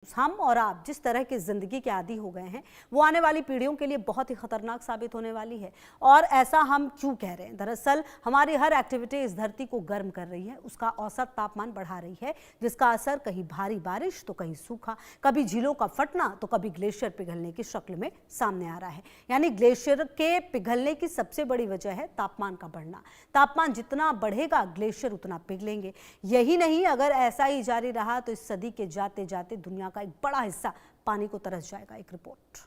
हम और आप जिस तरह की जिंदगी के आदी हो गए हैं वो आने वाली पीढ़ियों के लिए बहुत ही खतरनाक साबित होने वाली है। और ऐसा हम क्यों कह रहे हैं? दरअसल हमारी हर एक्टिविटी इस धरती को गर्म कर रही है, उसका औसत तापमान बढ़ा रही है, जिसका असर कहीं भारी बारिश तो कहीं सूखा, कभी झीलों का फटना तो कभी ग्लेशियर पिघलने की शक्ल में सामने आ रहा है। यानी ग्लेशियर के पिघलने की सबसे बड़ी वजह है तापमान का बढ़ना। तापमान जितना बढ़ेगा ग्लेशियर उतना पिघलेंगे। यही नहीं, अगर ऐसा ही जारी रहा तो इस सदी के जाते जाते दुनिया का एक बड़ा हिस्सा पानी को तरस जाएगा। एक रिपोर्ट।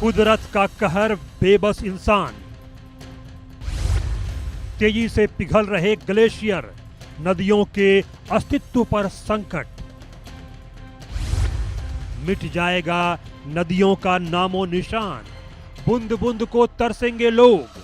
कुदरत का कहर, बेबस इंसान। तेजी से पिघल रहे ग्लेशियर, नदियों के अस्तित्व पर संकट। मिट जाएगा नदियों का नामो निशान, बूंद बूंद को तरसेंगे लोग।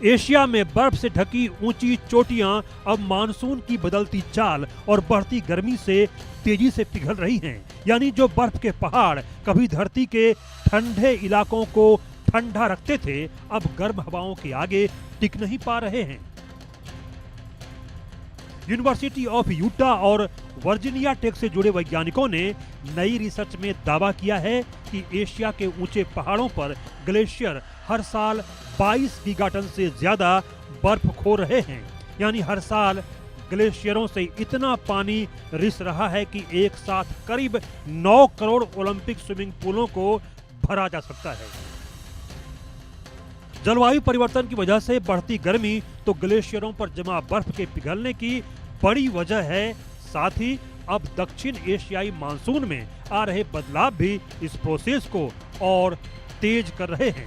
एशिया में बर्फ से ढकी ऊंची चोटियां अब मानसून की बदलती चाल और बढ़ती गर्मी से तेजी से पिघल रही हैं। यानी जो बर्फ के पहाड़ कभी धरती के ठंडे इलाकों को ठंडा रखते थे, अब गर्म हवाओं के आगे टिक नहीं पा रहे हैं। यूनिवर्सिटी ऑफ यूटा और वर्जीनिया टेक से जुड़े वैज्ञानिकों ने नई रिसर्च में दावा किया है कि एशिया के ऊंचे पहाड़ों पर ग्लेशियर हर साल 22 गीगाटन से ज्यादा बर्फ खो रहे हैं। यानी हर साल ग्लेशियरों से इतना पानी रिस रहा है कि एक साथ करीब 9 करोड़ ओलंपिक स्विमिंग पूलों को भरा जा सकता है। जलवायु परिवर्तन की वजह से बढ़ती गर्मी तो ग्लेशियरों पर जमा बर्फ के पिघलने की बड़ी वजह है। साथ ही अब दक्षिण एशियाई मानसून में आ रहे बदलाव भी इस प्रोसेस को और तेज कर रहे हैं।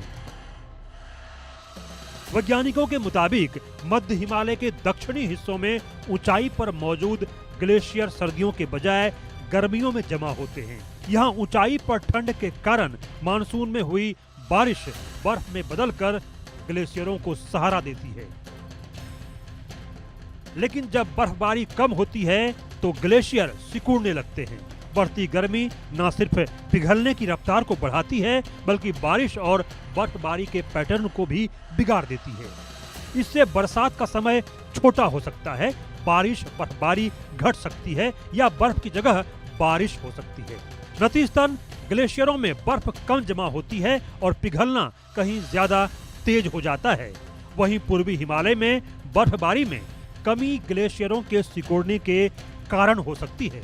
वैज्ञानिकों के मुताबिक मध्य हिमालय के दक्षिणी हिस्सों में ऊंचाई पर मौजूद ग्लेशियर सर्दियों के बजाय गर्मियों में जमा होते हैं। यहाँ ऊंचाई पर ठंड के कारण मानसून में हुई बारिश बर्फ में बदलकर ग्लेशियरों को सहारा देती है। लेकिन जब बर्फबारी कम होती है तो ग्लेशियर सिकुड़ने लगते हैं। बढ़ती गर्मी न सिर्फ पिघलने की रफ्तार को बढ़ाती है, बल्कि बारिश और बर्फबारी के पैटर्न को भी बिगाड़ देती है। इससे बरसात का समय छोटा हो सकता है, बारिश बर्फबारी घट सकती है या बर्फ की जगह बारिश हो सकती है। नतीजतन ग्लेशियरों में बर्फ कम जमा होती है और पिघलना कहीं ज्यादा तेज हो जाता है। वहीं पूर्वी हिमालय में बर्फबारी में कमी ग्लेशियरों के सिकुड़ने के कारण हो सकती है।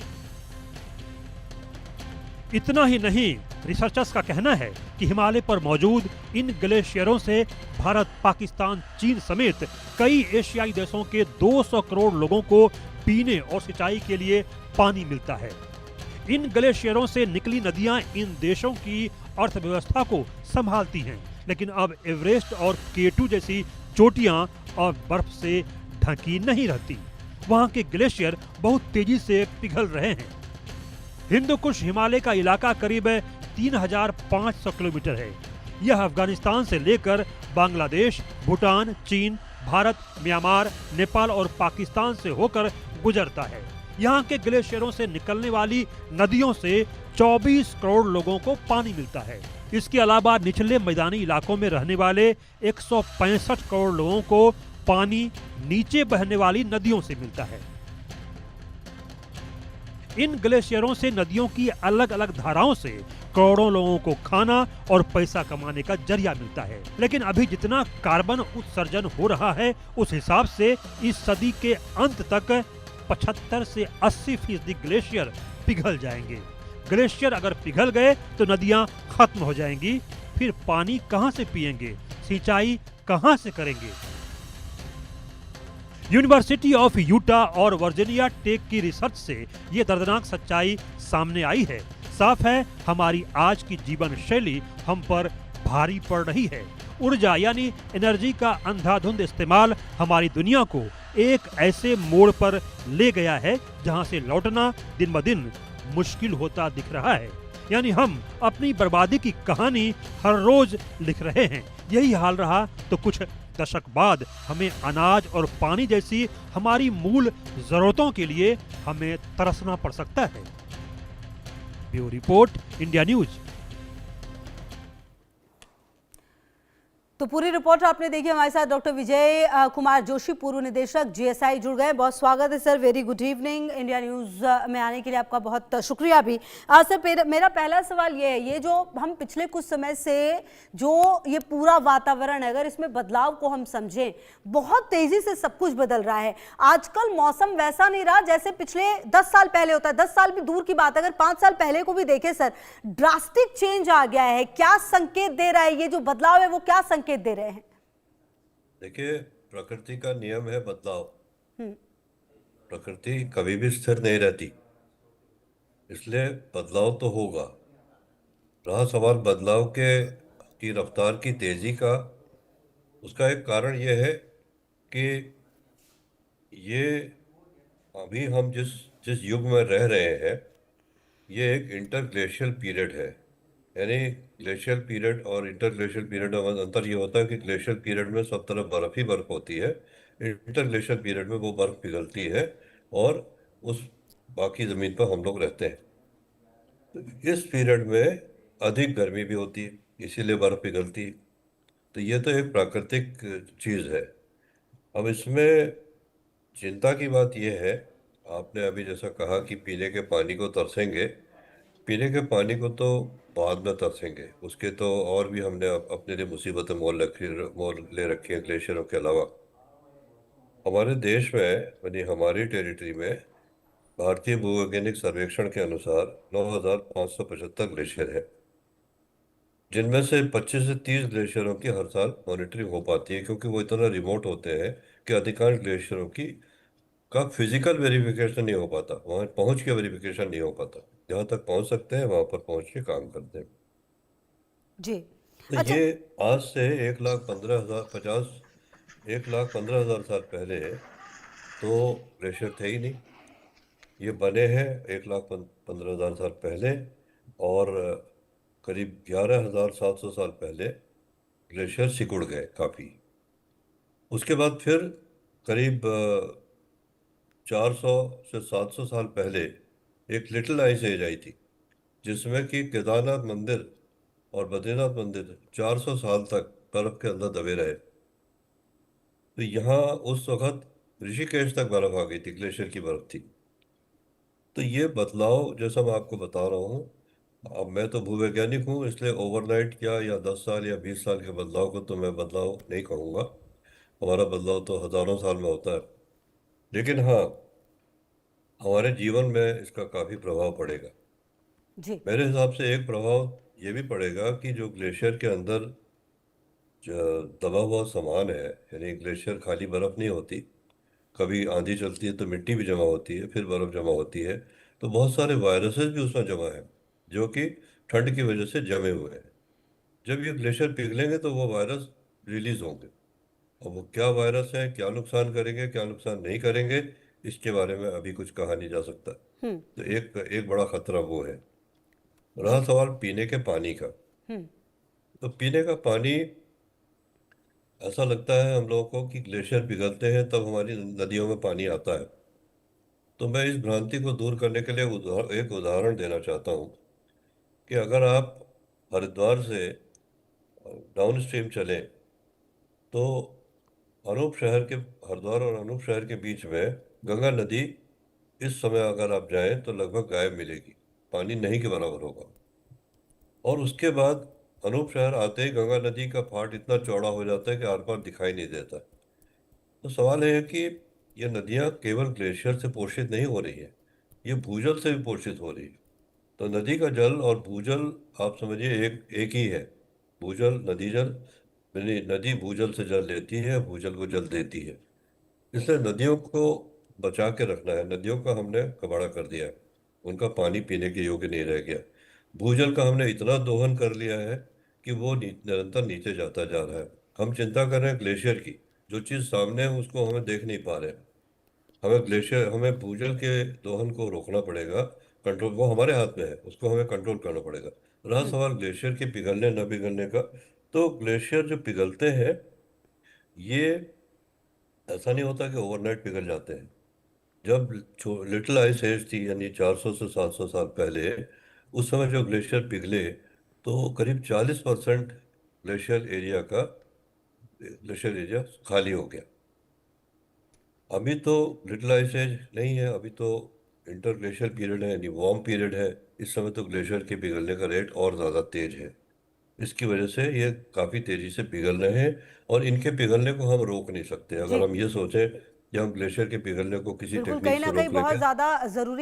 इतना ही नहीं, रिसर्चर्स का कहना है कि हिमालय पर मौजूद इन ग्लेशियरों से भारत, पाकिस्तान, चीन समेत कई एशियाई देशों के 200 करोड़ लोगों को पीने और सिंचाई के लिए पानी मिलता है। इन ग्लेशियरों से निकली नदियां इन देशों की अर्थव्यवस्था को संभालती हैं। लेकिन अब एवरेस्ट और K2 जैसी चोटियां और बर्फ से ढकी नहीं रहती। वहां के ग्लेशियर बहुत तेजी से पिघल रहे हैं। हिंदू कुश हिमालय का इलाका करीब 3500 किलोमीटर है। यह अफगानिस्तान से लेकर बांग्लादेश, भूटान, चीन, भारत, म्यांमार, नेपाल और पाकिस्तान से होकर गुजरता है। यहाँ के ग्लेशियरों से निकलने वाली नदियों से 24 करोड़ लोगों को पानी मिलता है। इसके अलावा निचले मैदानी इलाकों में रहने वाले 165 करोड़ लोगों को पानी नीचे बहने वाली नदियों से मिलता है। इन ग्लेशियरों से नदियों की अलग अलग धाराओं से करोड़ों लोगों को खाना और पैसा कमाने का जरिया मिलता है। लेकिन अभी जितना कार्बन उत्सर्जन हो रहा है, उस हिसाब से इस सदी के अंत तक 75 से 80% ग्लेशियर पिघल जाएंगे। ग्लेशियर अगर पिघल गए तो नदियां खत्म हो जाएंगी। फिर पानी कहां से पिएंगे, सिंचाई कहां से करेंगे? यूनिवर्सिटी ऑफ यूटा और वर्जीनिया टेक की रिसर्च से ये दर्दनाक सच्चाई सामने आई है। साफ है, हमारी आज की जीवन शैली हम पर भारी पड़ रही है। ऊर्जा यानी एनर्जी का अंधाधुंध इस्तेमाल हमारी दुनिया को एक ऐसे मोड़ पर ले गया है जहां से लौटना दिन ब दिन मुश्किल होता दिख रहा है। यानी हम अपनी बर्बादी की कहानी हर रोज लिख रहे हैं। यही हाल रहा तो कुछ दशक बाद हमें अनाज और पानी जैसी हमारी मूल जरूरतों के लिए हमें तरसना पड़ सकता है। Bureau report, India news. तो पूरी रिपोर्ट आपने देखी। हमारे साथ डॉक्टर विजय कुमार जोशी, पूर्व निदेशक जीएसआई, जुड़ गए। बहुत स्वागत है sir, very good evening. India news में आने के लिए आपका बहुत शुक्रिया भी। सर, मेरा पहला सवाल ये है, ये जो हम पिछले कुछ समय से जो ये पूरा वातावरण है, अगर इसमें बदलाव को हम समझें, बहुत तेजी से सब कुछ बदल रहा है। आजकल मौसम वैसा नहीं रहा जैसे पिछले 10 साल पहले होता है। 10 साल भी दूर की बात, अगर 5 साल पहले को भी देखें सर, ड्रास्टिक चेंज आ गया है। क्या संकेत दे रहा है ये जो बदलाव है, वो क्या संकेत दे रहे हैं? देखिए, प्रकृति का नियम है बदलाव। प्रकृति कभी भी स्थिर नहीं रहती, इसलिए बदलाव तो होगा। रहा सवाल बदलाव के की रफ्तार की तेजी का, उसका एक कारण यह है कि ये अभी हम जिस जिस युग में रह रहे हैं, ये एक इंटरग्लेशियल पीरियड है। यानी ग्लेशियल पीरियड और इंटरग्लेशियल पीरियड में अंतर ये होता है कि ग्लेशियल पीरियड में सब तरफ बर्फ ही बर्फ होती है, इंटरग्लेशियल पीरियड में वो बर्फ पिघलती है और उस बाकी ज़मीन पर हम लोग रहते हैं। तो इस पीरियड में अधिक गर्मी भी होती है, इसीलिए बर्फ पिघलती है। तो ये तो एक प्राकृतिक चीज़ है। अब इसमें चिंता की बात यह है, आपने अभी जैसा कहा कि पीने के पानी को तरसेंगे। पीने के पानी को तो बाद में तरसेंगे, उसके तो और भी हमने अपने लिए मुसीबतें मोल ले रखी हैं ग्लेशियरों के अलावा। हमारे देश में यानी हमारी टेरिटरी में भारतीय भूवैज्ञानिक सर्वेक्षण के अनुसार 9,575 ग्लेशियर है, जिनमें से 25 से 30 ग्लेशियरों की हर साल मॉनिटरिंग हो पाती है, क्योंकि वो इतना रिमोट होते हैं कि अधिकांश ग्लेशियरों की का फिजिकल वेरिफिकेशन नहीं हो पाता, वहाँ पहुँच के वेरिफिकेशन नहीं हो पाता। जहाँ तक पहुँच सकते हैं वहाँ पर पहुँच के काम करते हैं। जी, तो अच्छा। ये आज से 1,15,000 साल पहले तो ग्लेशियर थे ही नहीं। ये बने हैं 1,15,000 साल पहले, और करीब 11,700 साल पहले ग्लेशियर सिकुड़ गए काफ़ी। उसके बाद फिर करीब 400 से 700 साल पहले एक लिटिल आइस एज आई थी, जिसमें कि केदारनाथ मंदिर और बद्रीनाथ मंदिर 400 साल तक बर्फ के अंदर दबे रहे। तो यहाँ उस वक्त ऋषिकेश तक बर्फ आ गई थी, ग्लेशियर की बर्फ थी। तो ये बदलाव जैसा मैं आपको बता रहा हूँ, अब मैं तो भूवैज्ञानिक हूँ, इसलिए ओवरनाइट क्या या 10 साल या 20 साल के बदलाव को तो मैं बदलाव नहीं कहूँगा। हमारा बदलाव तो हजारों साल में होता है। लेकिन हाँ, हमारे जीवन में इसका काफ़ी प्रभाव पड़ेगा। जी, मेरे हिसाब से एक प्रभाव ये भी पड़ेगा कि जो ग्लेशियर के अंदर जो दबा हुआ सामान है, यानी ग्लेशियर खाली बर्फ नहीं होती, कभी आंधी चलती है तो मिट्टी भी जमा होती है, फिर बर्फ जमा होती है, तो बहुत सारे वायरसेस भी उसमें जमा है, जो कि ठंड की वजह से जमे हुए हैं। जब ये ग्लेशियर पिघलेंगे तो वो वायरस रिलीज होंगे, और वो क्या वायरस है, क्या नुकसान करेंगे, क्या नुकसान नहीं करेंगे, इसके बारे में अभी कुछ कहा नहीं जा सकता। तो एक एक बड़ा खतरा वो है। रहा जी, सवाल पीने के पानी का, तो पीने का पानी ऐसा लगता है हम लोगों को कि ग्लेशियर पिघलते हैं तब हमारी नदियों में पानी आता है। तो मैं इस भ्रांति को दूर करने के लिए एक उदाहरण देना चाहता हूँ कि अगर आप हरिद्वार से डाउन स्ट्रीम चलें तो अनूप शहर के हरिद्वार और अनूप शहर के बीच में गंगा नदी इस समय अगर आप जाएं तो लगभग गायब मिलेगी, पानी नहीं के बराबर होगा। और उसके बाद अनूप शहर आते ही गंगा नदी का फाट इतना चौड़ा हो जाता है कि आर पार दिखाई नहीं देता। तो सवाल है कि ये नदियाँ केवल ग्लेशियर से पोषित नहीं हो रही है, ये भूजल से भी पोषित हो रही है। तो नदी का जल और भूजल आप समझिए एक ही है। भूजल नदी जल, यानी नदी भूजल से जल लेती है, भूजल को जल देती है। इसलिए नदियों को बचा के रखना है। नदियों का हमने कबाड़ा कर दिया है, उनका पानी पीने के योग्य नहीं रह गया। भूजल का हमने इतना दोहन कर लिया है कि वो निरंतर नीचे जाता जा रहा है। हम चिंता कर रहे हैं ग्लेशियर की, जो चीज़ सामने है उसको हमें देख नहीं पा रहे हैं। हमें भूजल के दोहन को रोकना पड़ेगा, कंट्रोल वो हमारे हाथ में है, उसको हमें कंट्रोल करना पड़ेगा। रहा सवाल ग्लेशियर के पिघलने न पिघलने का, तो ग्लेशियर जो पिघलते हैं ये ऐसा नहीं होता कि ओवरनाइट पिघल जाते हैं। जब लिटिल आइस एज थी, यानी 400 से 700 साल पहले, उस समय जो ग्लेशियर पिघले तो करीब 40% ग्लेशियर एरिया का ग्लेशियर एरिया खाली हो गया। अभी तो लिटिल आइस एज नहीं है, अभी तो इंटर ग्लेशियर पीरियड है, यानी वार्म पीरियड है। इस समय तो ग्लेशियर के पिघलने का रेट और ज़्यादा तेज है। इसकी वजह से ये काफ़ी तेज़ी से पिघल रहे हैं, और इनके पिघलने को हम रोक नहीं सकते। जी अगर हम ये सोचें कि हम ग्लेशियर के पिघलने को किसी बिल्कुल, कहीं टेक्निक ना से कहीं रोक बहुत लेंगे ज्यादा जरूरी